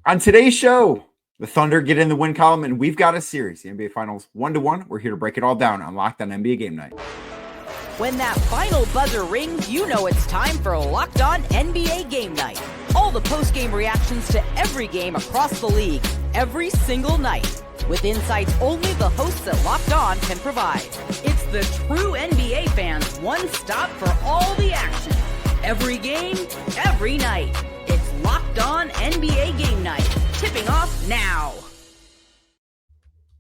On today's show, the Thunder get in the win column, and we've got a series, the NBA Finals 1-1. We're here to break it all down on Locked On NBA Game Night. When that final buzzer rings, you know it's time for Locked On NBA Game Night. All the post-game reactions to every game across the league, every single night, with insights only the hosts at Locked On can provide. It's the true NBA fans' one stop for all the action. Every game, every night. It's Locked On NBA Game Night. Tipping off now.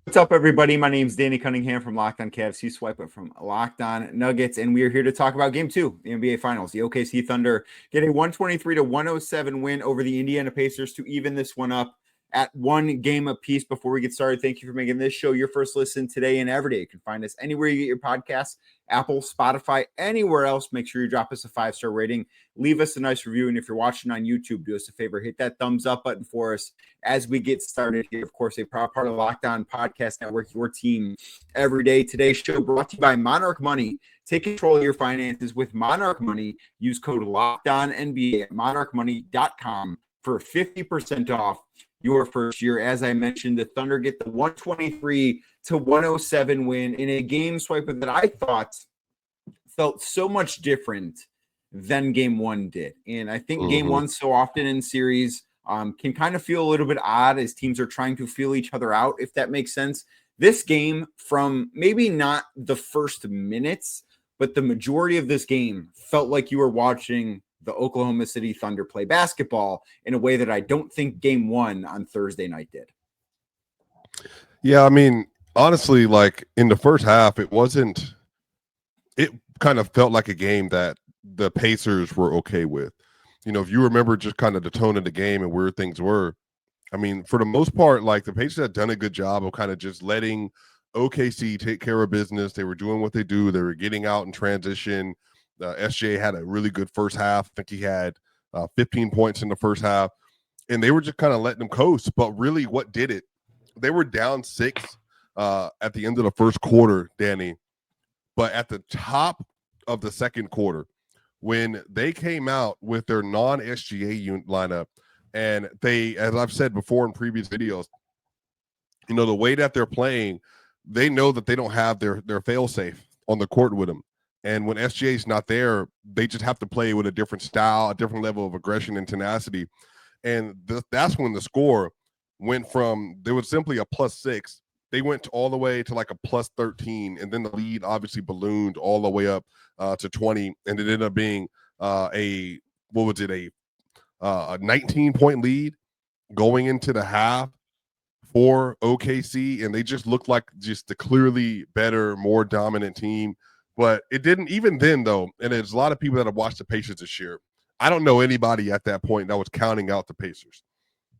What's up, everybody? My name is Danny Cunningham from Locked On Cavs. You Swipa from Locked On Nuggets, and we are here to talk about Game 2, the NBA Finals. The OKC Thunder get a 123-107 win over the Indiana Pacers to even this one up at one game apiece. Before we get started, thank you for making this show your first listen today and every day. You can find us anywhere you get your podcasts, Apple, Spotify, anywhere else. Make sure you drop us a 5-star rating. Leave us a nice review. And if you're watching on YouTube, do us a favor. Hit that thumbs up button for us as we get started here. Of course, a proud part of Locked On Podcast Network, your team every day. Today's show brought to you by Monarch Money. Take control of your finances with Monarch Money. Use code LOCKEDONNBA at monarchmoney.com for 50% off your first year. As I mentioned, the Thunder get the 123-107 win in a game swipe that I thought felt so much different than Game 1 did. And I think Game 1 so often in series can kind of feel a little bit odd as teams are trying to feel each other out, if that makes sense. This game, from maybe not the first minutes, but the majority of this game felt like you were watching the Oklahoma City Thunder play basketball in a way that I don't think Game 1 on Thursday night did. Yeah, I mean, honestly, like in the first half, it kind of felt like a game that the Pacers were okay with. You know, if you remember just kind of the tone of the game and where things were, I mean, for the most part, like the Pacers had done a good job of kind of just letting OKC take care of business. They were doing what they do. They were getting out in transition. SGA had a really good first half. I think he had 15 points in the first half, and they were just kind of letting them coast. But really, what did it? They were down 6 at the end of the first quarter, Danny. But at the top of the second quarter, when they came out with their non-SGA lineup, and they, as I've said before in previous videos, you know, the way that they're playing, they know that they don't have their fail-safe on the court with them. And when SGA is not there, they just have to play with a different style, a different level of aggression and tenacity. And that's when the score went from, there was simply a +6. They went all the way to like a +13. And then the lead obviously ballooned all the way up to 20. And it ended up being a 19-point lead going into the half for OKC. And they just looked like just the clearly better, more dominant team. But it didn't, even then, though, and there's a lot of people that have watched the Pacers this year. I don't know anybody at that point that was counting out the Pacers.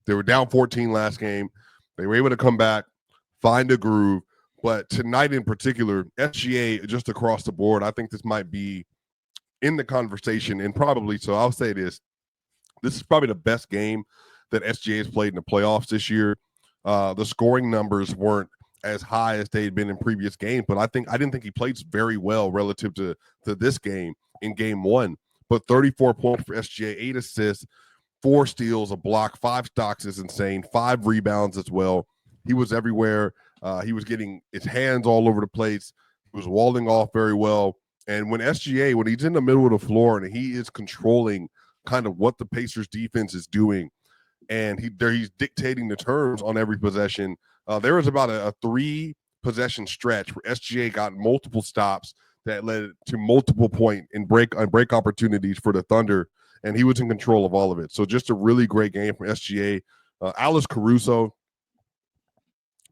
They were down 14 last game. They were able to come back, find a groove. But tonight in particular, SGA just across the board, I think this might be in the conversation. And probably, so I'll say this is probably the best game that SGA has played in the playoffs this year. The scoring numbers weren't as high as they'd been in previous games, but I didn't think he played very well relative to this game in Game 1. But 34 points for SGA, 8 assists, 4 steals, a block, 5 stocks is insane, 5 rebounds as well. He was everywhere. He was getting his hands all over the place. He was walling off very well. And when he's in the middle of the floor and he is controlling kind of what the Pacers defense is doing, and he's dictating the terms on every possession. There was about a 3-possession stretch where SGA got multiple stops that led to multiple point and break opportunities for the Thunder, and he was in control of all of it. So just a really great game from SGA. Alex Caruso,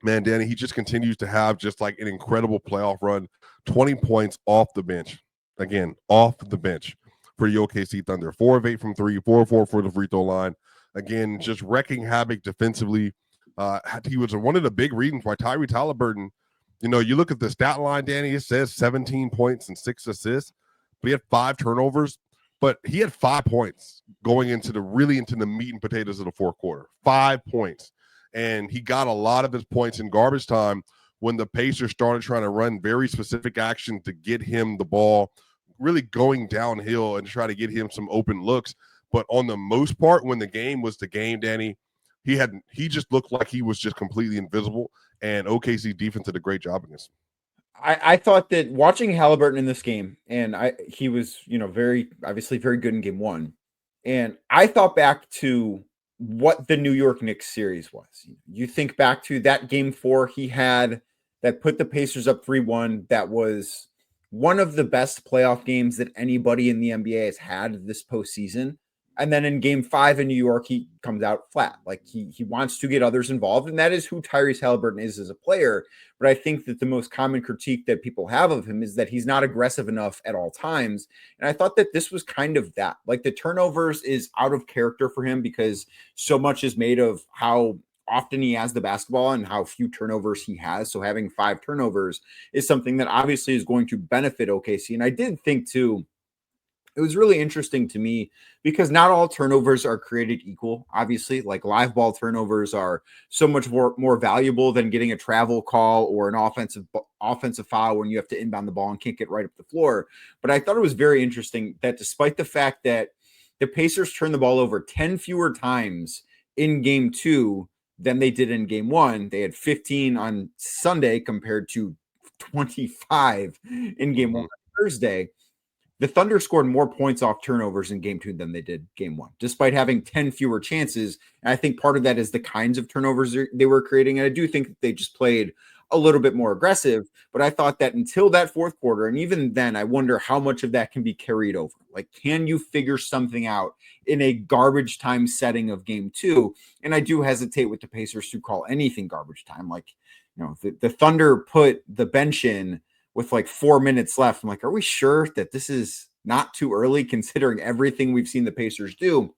man, Danny, he just continues to have just like an incredible playoff run. 20 points off the bench. Again, off the bench for the OKC Thunder. 4 of 8 from 3, 4 of 4 for the free throw line. Again, just wrecking havoc defensively. He was one of the big reasons why Tyrese Haliburton, you know, you look at the stat line, Danny, it says 17 points and 6 assists, but he had 5 turnovers, but he had 5 points going into the meat and potatoes of the fourth quarter. 5 points. And he got a lot of his points in garbage time when the Pacers started trying to run very specific action to get him the ball, really going downhill and try to get him some open looks. But on the most part, when the game was the game, Danny, he just looked like he was just completely invisible, and OKC defense did a great job against him. I thought that watching Haliburton in this game, and he was, very obviously very good in game one. And I thought back to what the New York Knicks series was. You think back to that game 4 he had that put the Pacers up 3-1. That was one of the best playoff games that anybody in the NBA has had this postseason. And then in game 5 in New York, he comes out flat. Like he wants to get others involved. And that is who Tyrese Haliburton is as a player. But I think that the most common critique that people have of him is that he's not aggressive enough at all times. And I thought that this was kind of that. Like the turnovers is out of character for him because so much is made of how often he has the basketball and how few turnovers he has. So having 5 turnovers is something that obviously is going to benefit OKC. And I did think too, it was really interesting to me because not all turnovers are created equal. Obviously, like live ball turnovers are so much more valuable than getting a travel call or an offensive foul when you have to inbound the ball and kick it right up the floor. But I thought it was very interesting that despite the fact that the Pacers turned the ball over 10 fewer times in game 2 than they did in game 1, they had 15 on Sunday compared to 25 in game 1 on Thursday. The Thunder scored more points off turnovers in game 2 than they did game 1, despite having 10 fewer chances. And I think part of that is the kinds of turnovers they were creating. And I do think that they just played a little bit more aggressive. But I thought that until that fourth quarter, and even then, I wonder how much of that can be carried over. Like, can you figure something out in a garbage time setting of game 2? And I do hesitate with the Pacers to call anything garbage time. Like, the Thunder put the bench in with like 4 minutes left. I'm like, are we sure that this is not too early considering everything we've seen the Pacers do?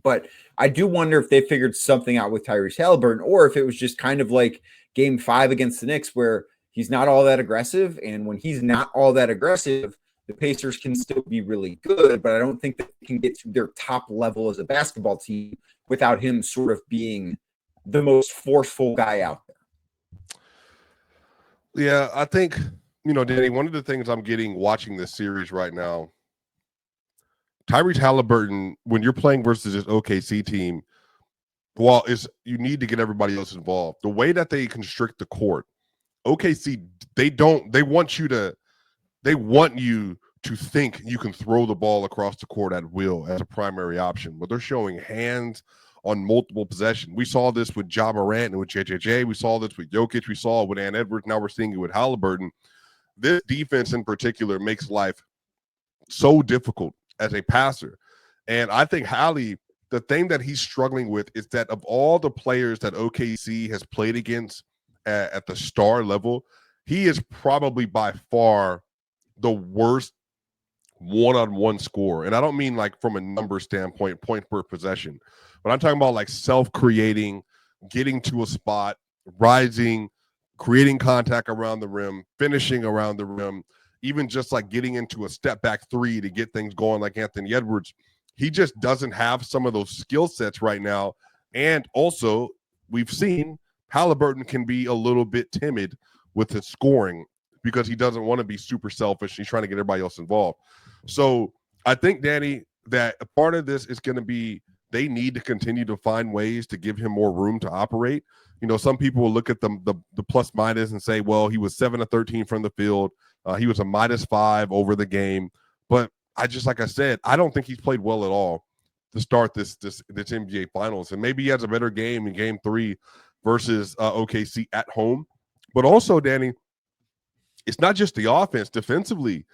But I do wonder if they figured something out with Tyrese Haliburton, or if it was just kind of like game 5 against the Knicks where he's not all that aggressive. And when he's not all that aggressive, the Pacers can still be really good, but I don't think that they can get to their top level as a basketball team without him sort of being the most forceful guy out there. Yeah, I think, Danny, one of the things I'm getting watching this series right now, Tyrese Haliburton, when you're playing versus this OKC team, you need to get everybody else involved. The way that they constrict the court, OKC, they want you to think you can throw the ball across the court at will as a primary option, but they're showing hands on multiple possessions. We saw this with Ja Morant and with JJJ. We saw this with Jokic. We saw it with Ant Edwards. Now we're seeing it with Haliburton. This defense in particular makes life so difficult as a passer. And I think Hallie, the thing that he's struggling with is that of all the players that OKC has played against at the star level, he is probably by far the worst one-on-one scorer. And I don't mean like from a number standpoint, point per possession, but I'm talking about like self-creating, getting to a spot, rising, creating contact around the rim, finishing around the rim, even just like getting into a step back 3 to get things going like Anthony Edwards. He just doesn't have some of those skill sets right now. And also, we've seen Haliburton can be a little bit timid with his scoring because he doesn't want to be super selfish. He's trying to get everybody else involved. So I think, Danny, that a part of this is going to be they need to continue to find ways to give him more room to operate. Some people will look at the plus minus and say, well, he was 7 of 13 from the field. He was a -5 over the game. But like I said, I don't think he's played well at all to start this NBA Finals. And maybe he has a better game in game 3 versus OKC at home. But also, Danny, it's not just the offense. Defensively,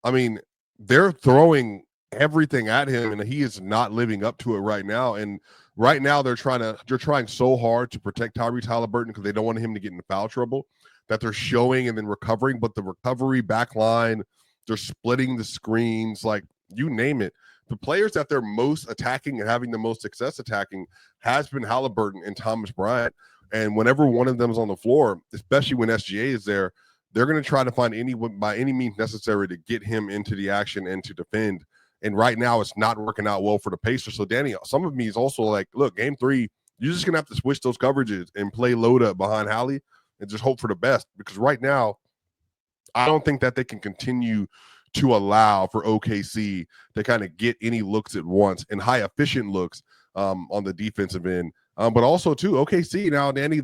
I mean, they're throwing everything at him, and he is not living up to it right now. And right now, they're trying so hard to protect Tyrese Haliburton because they don't want him to get into foul trouble that they're showing and then recovering. But the recovery back line, they're splitting the screens, like you name it. The players that they're most attacking and having the most success attacking has been Haliburton and Thomas Bryant. And whenever one of them is on the floor, especially when SGA is there, they're going to try to find by any means necessary to get him into the action and to defend. And right now, it's not working out well for the Pacers. So, Danny, some of me is also like, look, game 3, you're just going to have to switch those coverages and play load up behind Hallie and just hope for the best. Because right now, I don't think that they can continue to allow for OKC to kind of get any looks at once and high efficient looks on the defensive end But also too, OKC now, Danny,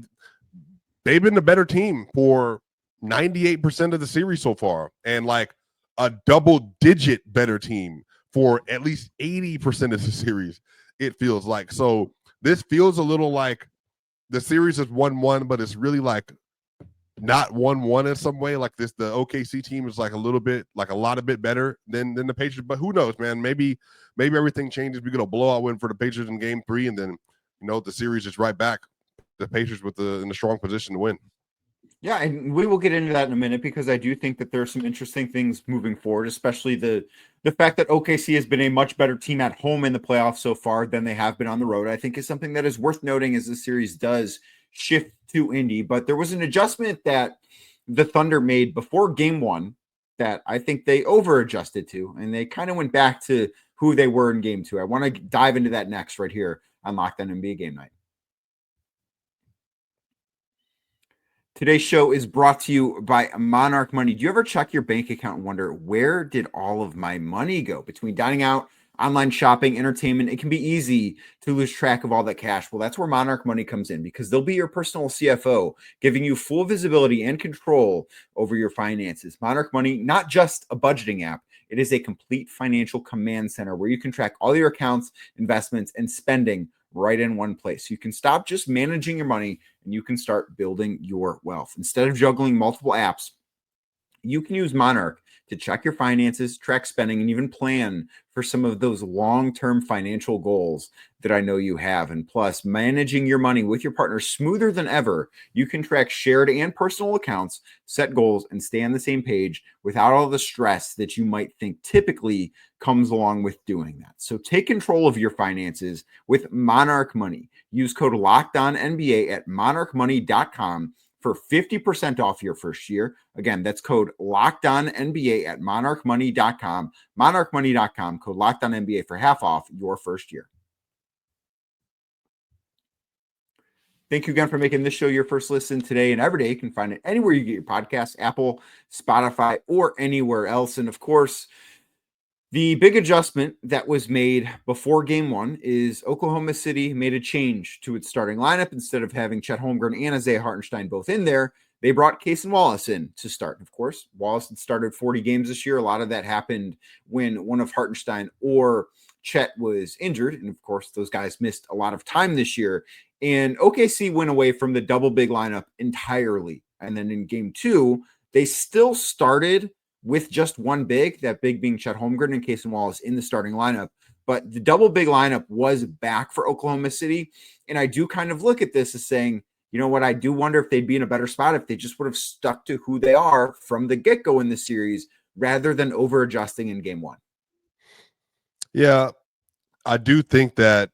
they've been the better team for 98% of the series so far, and like a double-digit better team for at least 80% of the series, it feels like. So this feels a little like the series is 1-1, but it's really like not 1-1 in some way. Like the OKC team is like a little bit, like a lot a bit better than the Pacers. But who knows, man? Maybe everything changes. We get a blowout win for the Pacers in Game 3, and then the series is right back. The Pacers in the strong position to win. Yeah, and we will get into that in a minute because I do think that there are some interesting things moving forward, especially the fact that OKC has been a much better team at home in the playoffs so far than they have been on the road. I think is something that is worth noting as the series does shift to Indy. But there was an adjustment that the Thunder made before Game 1 that I think they over-adjusted to, and they kind of went back to who they were in Game 2. I want to dive into that next right here on Locked On NBA Game Night. Today's show is brought to you by Monarch Money. Do you ever check your bank account and wonder, where did all of my money go? Between dining out, online shopping, entertainment, it can be easy to lose track of all that cash. Well, that's where Monarch Money comes in, because they'll be your personal CFO, giving you full visibility and control over your finances. Monarch Money, not just a budgeting app, it is a complete financial command center where you can track all your accounts, investments, and spending right in one place. You can stop just managing your money and you can start building your wealth. Instead of juggling multiple apps, you can use Monarch to check your finances, track spending, and even plan for some of those long-term financial goals that I know you have. And plus, managing your money with your partner smoother than ever. You can track shared and personal accounts, set goals, and stay on the same page without all the stress that you might think typically comes along with doing that. So take control of your finances with Monarch Money. Use code LOCKEDONNBA at monarchmoney.com for 50% off your first year. Again, that's code LOCKEDONNBA at monarchmoney.com. Monarchmoney.com, code LOCKEDONNBA for half off your first year. Thank you again for making this show your first listen today and every day. You can find it anywhere you get your podcasts, Apple, Spotify, or anywhere else. And of course, the big adjustment that was made before Game 1 is Oklahoma City made a change to its starting lineup. Instead of having Chet Holmgren and Isaiah Hartenstein both in there, they brought Cason Wallace in to start. Of course, Wallace had started 40 games this year. A lot of that happened when one of Hartenstein or Chet was injured. And of course, those guys missed a lot of time this year. And OKC went away from the double big lineup entirely. And then in Game 2, they still started with just one big, that big being Chet Holmgren and Cason Wallace in the starting lineup. But the double big lineup was back for Oklahoma City. And I do kind of look at this as saying, you know what, I do wonder if they'd be in a better spot if they just would have stuck to who they are from the get-go in the series rather than over-adjusting in Game 1. Yeah, I do think that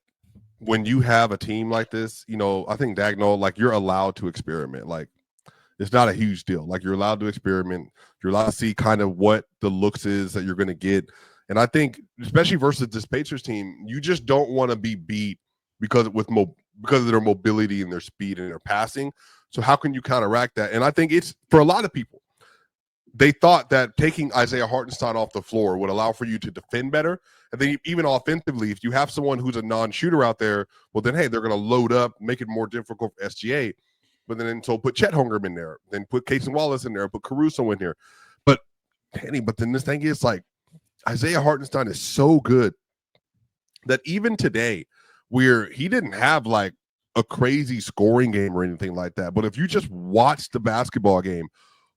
when you have a team like this, I think Dagnall, like, you're allowed to experiment. Like, it's not a huge deal. Like, you're allowed to experiment. You're allowed to see kind of what the looks is that you're going to get. And I think, especially versus this Pacers team, you just don't want to be beat because of their mobility and their speed and their passing. So how can you counteract that? And I think it's, for a lot of people, they thought that taking Isaiah Hartenstein off the floor would allow for you to defend better. And then even offensively, if you have someone who's a non-shooter out there, well, then, hey, they're going to load up, make it more difficult for SGA. But then so put Chet Holmgren in there, then put Cason Wallace in there, put Caruso in here. But then this thing is like Isaiah Hartenstein is so good that even today, where he didn't have like a crazy scoring game or anything like that, but if you just watch the basketball game,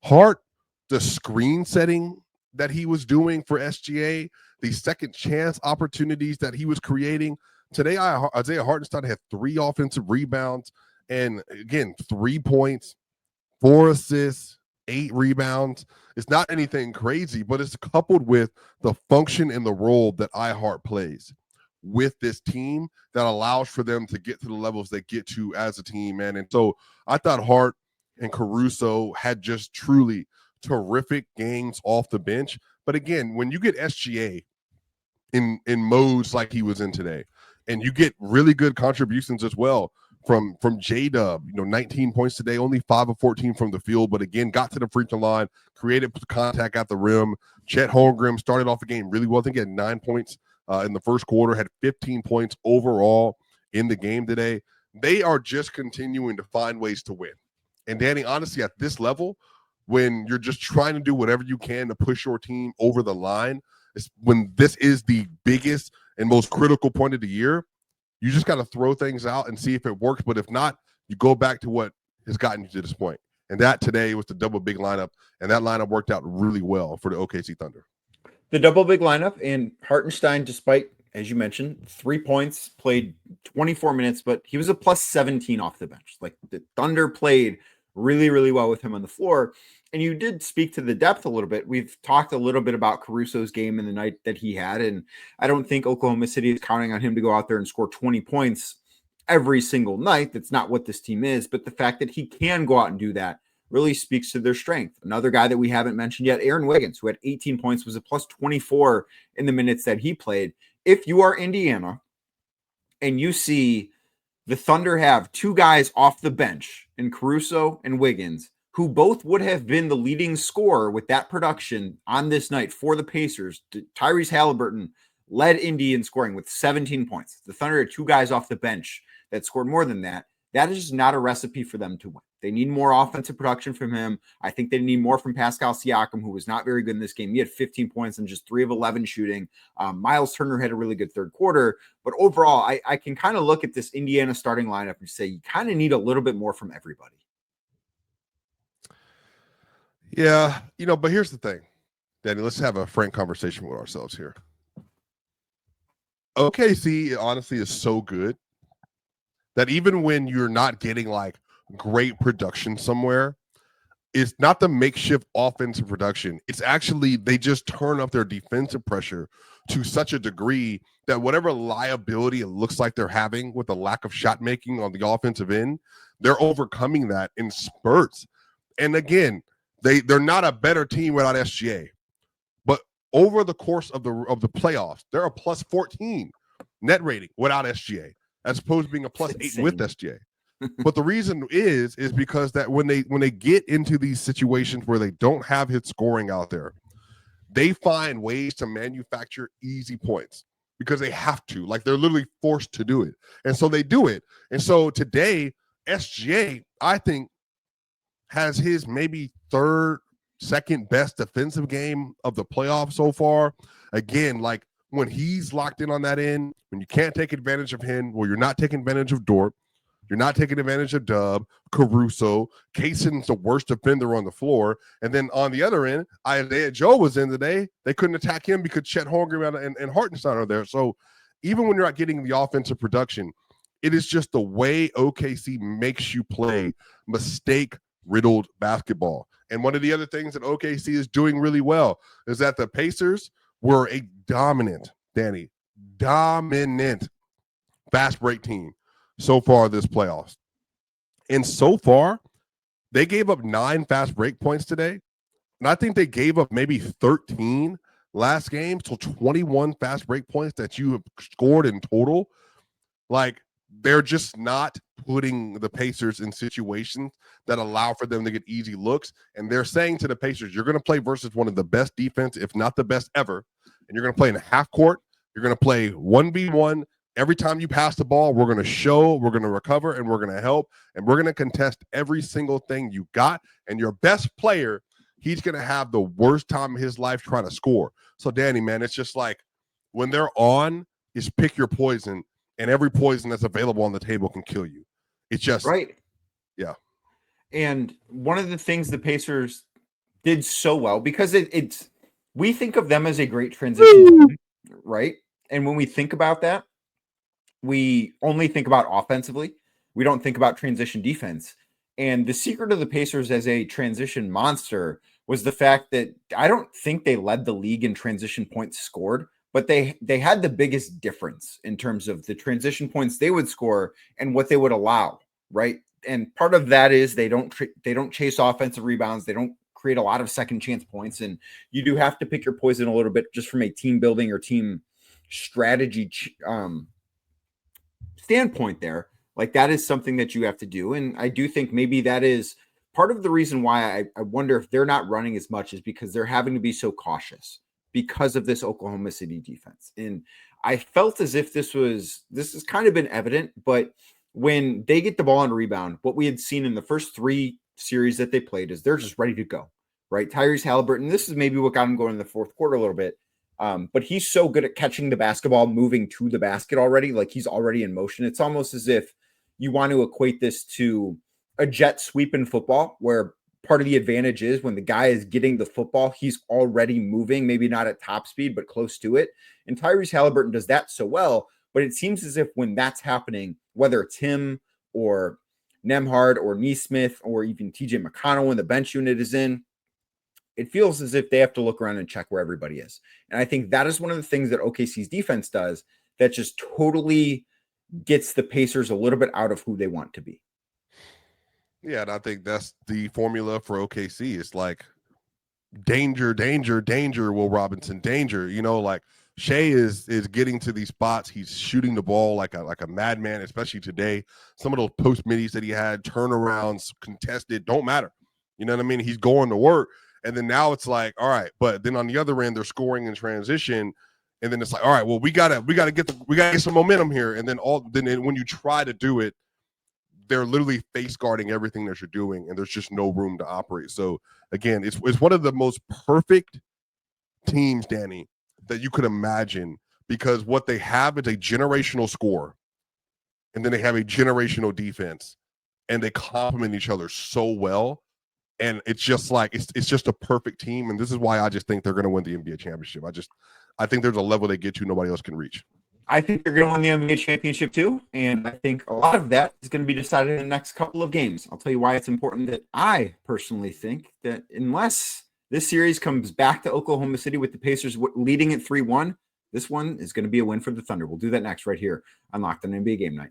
the screen setting that he was doing for SGA, the second chance opportunities that he was creating today, Isaiah Hartenstein had 3 offensive rebounds. And again, 3 points, 4 assists, 8 rebounds. It's not anything crazy, but it's coupled with the function and the role that iHeart plays with this team that allows for them to get to the levels they get to as a team, man. And so I thought Hart and Caruso had just truly terrific games off the bench. But again, when you get SGA in modes like he was in today, and you get really good contributions as well from J-Dub, 19 points today, only 5 of 14 from the field, but again, got to the free throw line, created contact at the rim. Chet Holmgren started off the game really well. I think he had 9 points in the first quarter, had 15 points overall in the game today. They are just continuing to find ways to win. And Danny, honestly, at this level, when you're just trying to do whatever you can to push your team over the line, when this is the biggest and most critical point of the year, you just got to throw things out and see if it works. But if not, you go back to what has gotten you to this point. And that today was the double big lineup, and that lineup worked out really well for the OKC Thunder. The double big lineup, and Hartenstein, despite, as you mentioned, 3 points, played 24 minutes, but he was a plus 17 off the bench. Like, the Thunder played really, really well with him on the floor. And you did speak to the depth a little bit. We've talked a little bit about Caruso's game in the night that he had, and I don't think Oklahoma City is counting on him to go out there and score 20 points every single night. That's not what this team is, but the fact that he can go out and do that really speaks to their strength. Another guy that we haven't mentioned yet, Aaron Wiggins, who had 18 points, was a plus 24 in the minutes that he played. If you are Indiana and you see the Thunder have two guys off the bench in Caruso and Wiggins, who both would have been the leading scorer with that production on this night for the Pacers, Tyrese Haliburton led Indy in scoring with 17 points. The Thunder had two guys off the bench that scored more than that. That is just not a recipe for them to win. They need more offensive production from him. I think they need more from Pascal Siakam, who was not very good in this game. He had 15 points and just 3 of 11 shooting. Miles Turner had a really good third quarter. But overall, I can kind of look at this Indiana starting lineup and say you kind of need a little bit more from everybody. Yeah, but here's the thing, Danny, let's have a frank conversation with ourselves here. OKC honestly is so good that even when you're not getting like great production somewhere, it's not the makeshift offensive production. It's actually they just turn up their defensive pressure to such a degree that whatever liability it looks like they're having with the lack of shot making on the offensive end, they're overcoming that in spurts. And again, they're not a better team without SGA. But over the course of the playoffs, they're a plus 14 net rating without SGA, as opposed to being a plus 8 with SGA. But the reason is because that when they get into these situations where they don't have hit scoring out there, they find ways to manufacture easy points because they have to. Like, they're literally forced to do it. And so they do it. And so today, SGA, I think, has his maybe second best defensive game of the playoffs so far. Again, like when he's locked in on that end, when you can't take advantage of him, well, you're not taking advantage of Dort, you're not taking advantage of Dub, Caruso, Kayson's the worst defender on the floor. And then on the other end, Isaiah Joe was in today. They couldn't attack him because Chet Holmgren and Hartenstein are there. So even when you're not getting the offensive production, it is just the way OKC makes you play mistake-riddled basketball. And one of the other things that OKC is doing really well is that the Pacers were a dominant fast break team so far this playoffs. And so far, they gave up 9 fast break points today. And I think they gave up maybe 13 last game. So 21 fast break points that you have scored in total. Like, they're just not putting the Pacers in situations that allow for them to get easy looks. And they're saying to the Pacers, you're going to play versus one of the best defense, if not the best ever. And you're going to play in a half court. You're going to play 1v1. Every time you pass the ball, we're going to show, we're going to recover, and we're going to help. And we're going to contest every single thing you got. And your best player, he's going to have the worst time of his life trying to score. So, Danny, man, it's just like when they're on, is pick your poison. And every poison that's available on the table can kill you. It's just right. Yeah. And one of the things the Pacers did so well, because it's we think of them as a great transition team, right? And when we think about that, we only think about offensively. We don't think about transition defense. And the secret of the Pacers as a transition monster was the fact that I don't think they led the league in transition points scored, but they had the biggest difference in terms of the transition points they would score and what they would allow, right? And part of that is they don't chase offensive rebounds. They don't create a lot of second chance points. And you do have to pick your poison a little bit just from a team building or team strategy standpoint there. Like, that is something that you have to do. And I do think maybe that is part of the reason why I wonder if they're not running as much is because they're having to be so cautious because of this Oklahoma City defense. And I felt as if this has kind of been evident, but when they get the ball on rebound, what we had seen in the first 3 series that they played is they're just ready to go, right? Tyrese Haliburton, this is maybe what got him going in the fourth quarter a little bit. But he's so good at catching the basketball, moving to the basket already. Like he's already in motion. It's almost as if you want to equate this to a jet sweep in football, where part of the advantage is when the guy is getting the football, he's already moving, maybe not at top speed, but close to it. And Tyrese Haliburton does that so well. But it seems as if when that's happening, whether it's him or Nembhard or Neesmith or even TJ McConnell when the bench unit is in, it feels as if they have to look around and check where everybody is. And I think that is one of the things that OKC's defense does that just totally gets the Pacers a little bit out of who they want to be. Yeah, and I think that's the formula for OKC. It's like danger, danger, danger, Will Robinson, danger. You know, like Shea is getting to these spots. He's shooting the ball like a madman, especially today. Some of those post middies that he had, turnarounds, contested, don't matter. You know what I mean? He's going to work. And then now it's like, all right, but then on the other end, they're scoring in transition. And then it's like, all right, well, we gotta get some momentum here. And then when you try to do it, they're literally face guarding everything that you're doing, and there's just no room to operate. So again, it's one of the most perfect teams, Danny, that you could imagine, because what they have is a generational score, and then they have a generational defense, and they complement each other so well. And it's just like it's just a perfect team, and this is why I just think they're going to win the NBA championship. I think there's a level they get to nobody else can reach. I think they're going to win the NBA championship too, and I think a lot of that is going to be decided in the next couple of games. I'll tell you why it's important that I personally think that unless this series comes back to Oklahoma City with the Pacers leading at 3-1, this one is going to be a win for the Thunder. We'll do that next right here on Locked On NBA Game Night.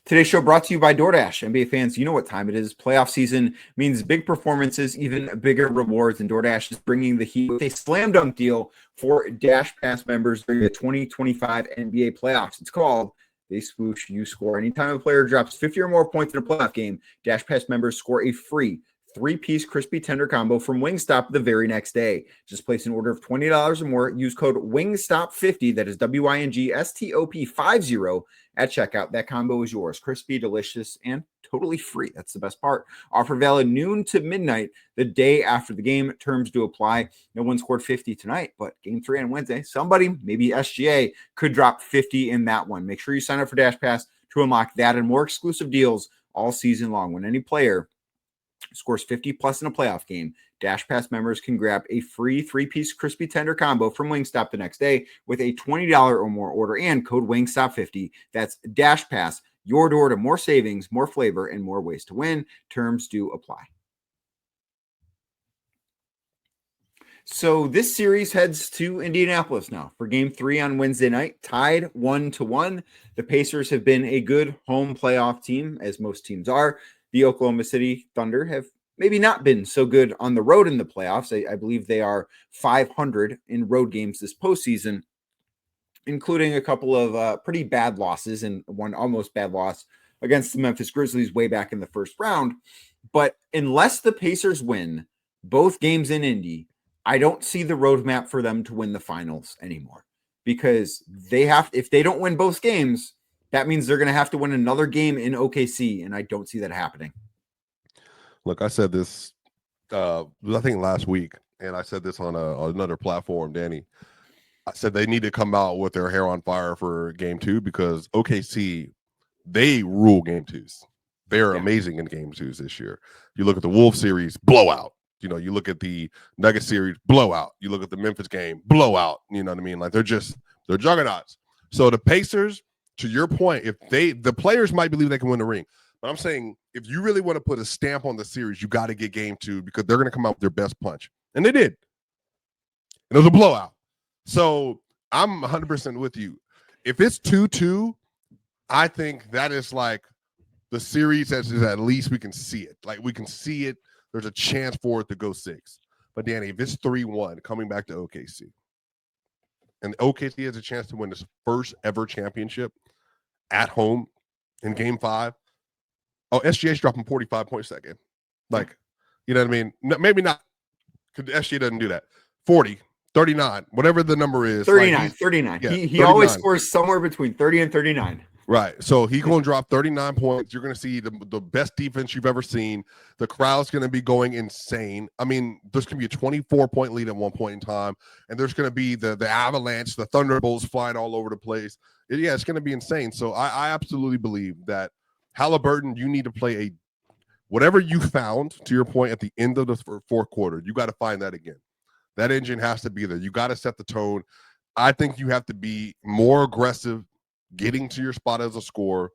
Today's show brought to you by DoorDash. NBA fans, you know what time it is. Playoff season means big performances, even bigger rewards, and DoorDash is bringing the heat with a slam dunk deal for Dash Pass members during the 2025 NBA playoffs. It's called They Swoosh, You Score. Anytime a player drops 50 or more points in a playoff game, Dash Pass members score a free 3-piece crispy tender combo from Wingstop the very next day. Just place an order of $20 or more. Use code WINGSTOP50, that is WINGSTOP50 at checkout. That combo is yours. Crispy, delicious, and totally free. That's the best part. Offer valid noon to midnight the day after the game. Terms do apply. No one scored 50 tonight, but game 3 on Wednesday, somebody, maybe SGA, could drop 50 in that one. Make sure you sign up for Dash Pass to unlock that and more exclusive deals all season long. When any player scores 50 plus in a playoff game, Dash Pass members can grab a free 3-piece crispy tender combo from Wingstop the next day with a $20 or more order and code WINGSTOP50. That's Dash Pass, your door to more savings, more flavor, and more ways to win. Terms do apply. So this series heads to Indianapolis now for game 3 on Wednesday night, tied 1-1. The Pacers have been a good home playoff team, as most teams are. The Oklahoma City Thunder have maybe not been so good on the road in the playoffs. I believe they are 500 in road games this postseason, including a couple of pretty bad losses and one almost bad loss against the Memphis Grizzlies way back in the first round. But unless the Pacers win both games in Indy, I don't see the roadmap for them to win the finals anymore, because if they don't win both games, that means they're going to have to win another game in OKC, and I don't see that happening. Look, I said this, I think last week, and I said this on another platform, Danny. I said they need to come out with their hair on fire for game 2, because OKC, they rule game 2s. They're amazing in game 2s this year. You look at the Wolves series, blowout. You know, you look at the Nuggets series, blowout. You look at the Memphis game, blowout. You know what I mean? Like they're juggernauts. So the Pacers, to your point, the players might believe they can win the ring, but I'm saying if you really want to put a stamp on the series, you got to get game 2, because they're going to come out with their best punch, and they did. And it was a blowout. So I'm 100% with you. If it's 2-2, I think that is like the series is at least we can see it. Like we can see it. There's a chance for it to go 6. But Danny, if it's 3-1 coming back to OKC, and OKC has a chance to win this first ever championship at home in game 5. Oh, SGA's dropping 45 points second. Like, you know what I mean? No, maybe not, because SGA doesn't do that. 40. 39, whatever the number is. 39, like 39. Yeah, He 39. always scores somewhere between 30 and 39. Right. So he's going to drop 39 points. You're going to see the best defense you've ever seen. The crowd's going to be going insane. I mean, there's going to be a 24-point lead at one point in time, and there's going to be the avalanche, the thunderbolts flying all over the place. It's going to be insane. So I absolutely believe that Haliburton, you need to play whatever you found, to your point, at the end of the fourth quarter. You got to find that again. That engine has to be there. You got to set the tone. I think you have to be more aggressive getting to your spot as a scorer.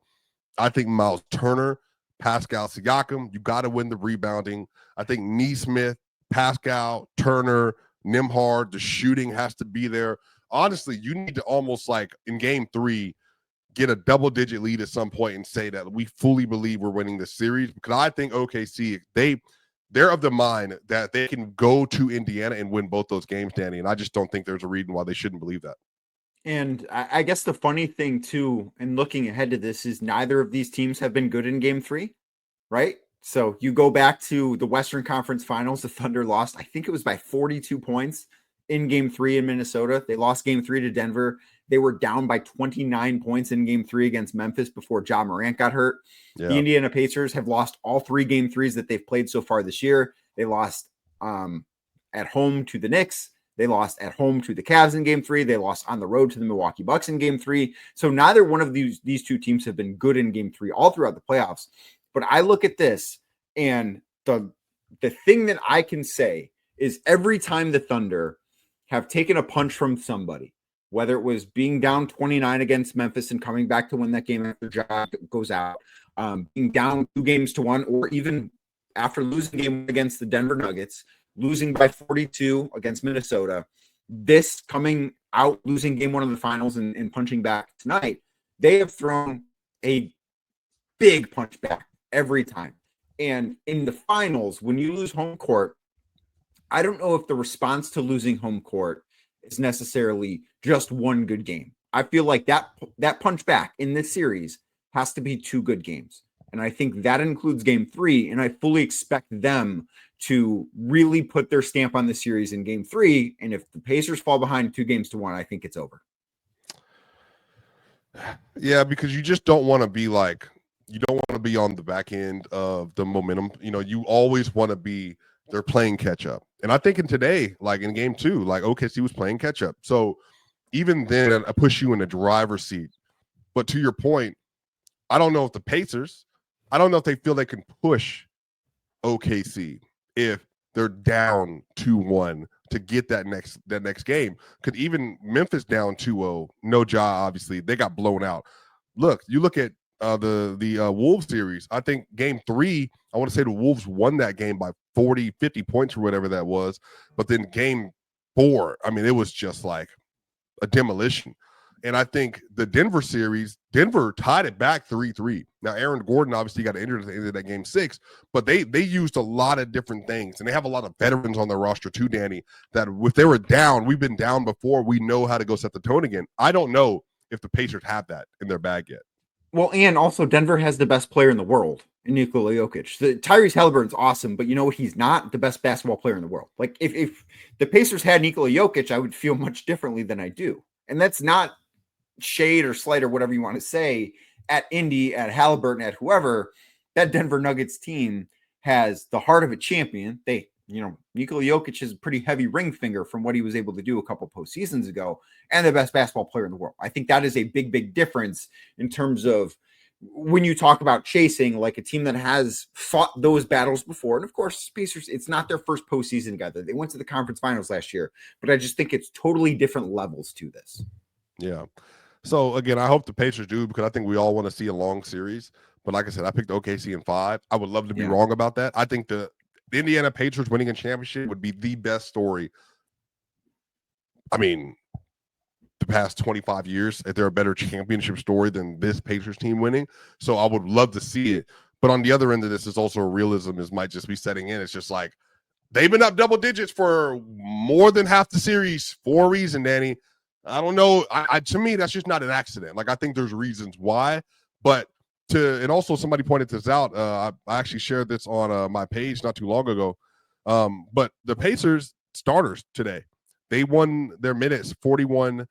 I think Miles Turner, Pascal Siakam, you got to win the rebounding. I think Nesmith, Pascal, Turner, Nembhard, the shooting has to be there. Honestly, you need to almost like in game 3, get a double-digit lead at some point and say that we fully believe we're winning this series, because I think OKC, they're of the mind that they can go to Indiana and win both those games, Danny, and I just don't think there's a reason why they shouldn't believe that. And I guess the funny thing, too, and looking ahead to this, is neither of these teams have been good in game 3, right? So you go back to the Western Conference Finals, the Thunder lost, I think it was by 42 points in game 3 in Minnesota. They lost game 3 to Denver. They were down by 29 points in game 3 against Memphis before Ja Morant got hurt. Yeah. The Indiana Pacers have lost all 3 game 3s that they've played so far this year. They lost at home to the Knicks. They lost at home to the Cavs in game 3. They lost on the road to the Milwaukee Bucks in game 3. So neither one of these two teams have been good in game 3 all throughout the playoffs. But I look at this, and the thing that I can say is every time the Thunder have taken a punch from somebody, whether it was being down 29 against Memphis and coming back to win that game after Ja goes out, being down 2-1, or even after losing game against the Denver Nuggets, losing by 42 against Minnesota, this coming out, losing game 1 of the finals and punching back tonight, they have thrown a big punch back every time. And in the finals, when you lose home court, I don't know if the response to losing home court is necessarily just one good game. I feel like that punch back in this series has to be 2 good games. And I think that includes game 3. And I fully expect them to really put their stamp on the series in game 3. And if the Pacers fall behind 2-1, I think it's over. Yeah, because you just don't want to be you don't want to be on the back end of the momentum. You always want to be, they're playing catch up. And I think in today, like in game 2, like OKC was playing catch up. So even then, I push you in the driver's seat. But to your point, I don't know if the Pacers, I don't know if they feel they can push OKC if they're down 2-1 to get that next game. Because even Memphis down 2-0, no Ja, obviously, they got blown out. Look, you look at the Wolves series. I think game 3, I want to say the Wolves won that game by 40, 50 points or whatever that was. But then game 4, I mean, it was just like a demolition. And I think the Denver series, Denver tied it back 3-3. Now, Aaron Gordon obviously got injured at the end of that game 6, but they used a lot of different things. And they have a lot of veterans on their roster too, Danny, that if they were down, we've been down before, we know how to go set the tone again. I don't know if the Pacers have that in their bag yet. Well, and also Denver has the best player in the world, Nikola Jokic. Tyrese Haliburton's awesome, but you know what? He's not the best basketball player in the world. Like if the Pacers had Nikola Jokic, I would feel much differently than I do. And that's not shade or slight or whatever you want to say at Indy, at Haliburton, at whoever. That Denver Nuggets team has the heart of a champion. Nikola Jokic is a pretty heavy ring finger from what he was able to do a couple postseasons ago, and the best basketball player in the world. I think that is a big, big difference in terms of when you talk about chasing, like a team that has fought those battles before. And of course, Pacers, it's not their first postseason together. They went to the conference finals last year, but I just think it's totally different levels to this. Yeah. So again, I hope the Pacers do, because I think we all want to see a long series. But like I said, I picked OKC in 5. I would love to be wrong about that. I think the Indiana Pacers winning a championship would be the best story. I mean, the past 25 years, if they're a better championship story than this Pacers team winning. So I would love to see it. But on the other end of this is also a realism might just be setting in. It's just like they've been up double digits for more than half the series for a reason, Danny. I don't know. To me, that's just not an accident. Like, I think there's reasons why. But and also somebody pointed this out. I actually shared this on my page not too long ago. But the Pacers starters today, They won their minutes 41-39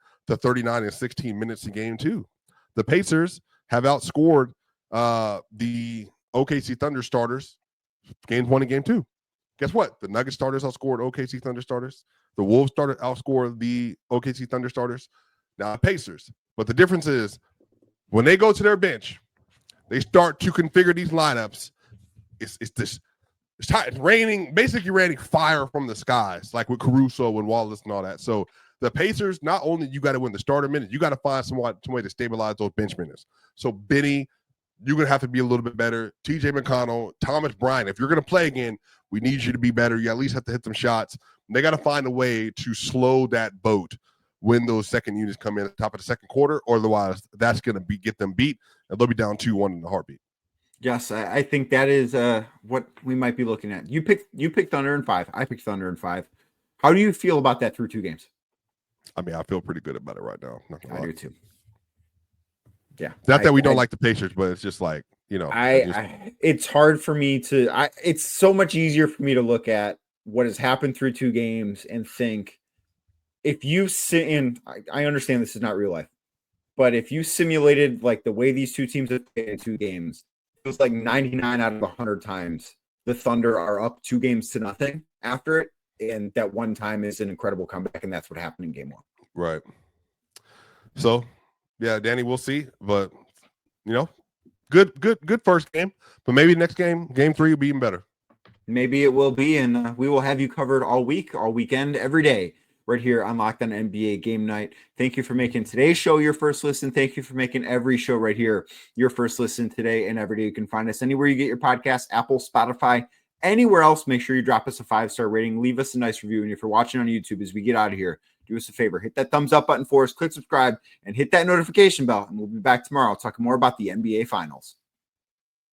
in 16 minutes a game too. The Pacers have outscored the OKC Thunder starters game 1 and game 2. Guess what? The Nuggets starters outscored OKC Thunder starters. The Wolves started outscored the OKC Thunder starters. Now Pacers. But the difference is when they go to their bench, they start to configure these lineups. It's raining, basically raining fire from the skies, like with Caruso and Wallace and all that. So the Pacers, not only you got to win the starter minutes, you got to find some way to stabilize those bench minutes. So Benny, you're going to have to be a little bit better. TJ McConnell, Thomas Bryant, if you're going to play again, we need you to be better. You at least have to hit some shots. They got to find a way to slow that boat when those second units come in at the top of the second quarter, or otherwise that's going to get them beat, and they'll be down 2-1 in the heartbeat. Yes, I think that is what we might be looking at. You picked Thunder in 5. I picked Thunder in 5. How do you feel about that through 2 games? I mean, I feel pretty good about it right now. I do too. Yeah. Not that we don't like the Pacers, but it's just like, you know. It's hard for me to it's so much easier for me to look at what has happened through 2 games and think, if you sit in, I understand this is not real life, but if you simulated like the way these 2 teams have played in 2 games, it was like 99 out of 100 times the Thunder are up 2-0 after it, and that one time is an incredible comeback, and that's what happened in game 1. Right. So, yeah, Danny, we'll see, but you know, good first game, but maybe next game 3 will be even better. Maybe it will be, and we will have you covered all week, all weekend, every day, right here on Locked On NBA Game Night. Thank you for making today's show your first listen. Thank you for making every show right here your first listen today and every day. You can find us anywhere you get your podcast, Apple, Spotify, anywhere else. Make sure you drop us a 5-star rating. Leave us a nice review. And if you're watching on YouTube, as we get out of here, do us a favor. Hit that thumbs up button for us, click subscribe, and hit that notification bell. And we'll be back tomorrow talking more about the NBA Finals.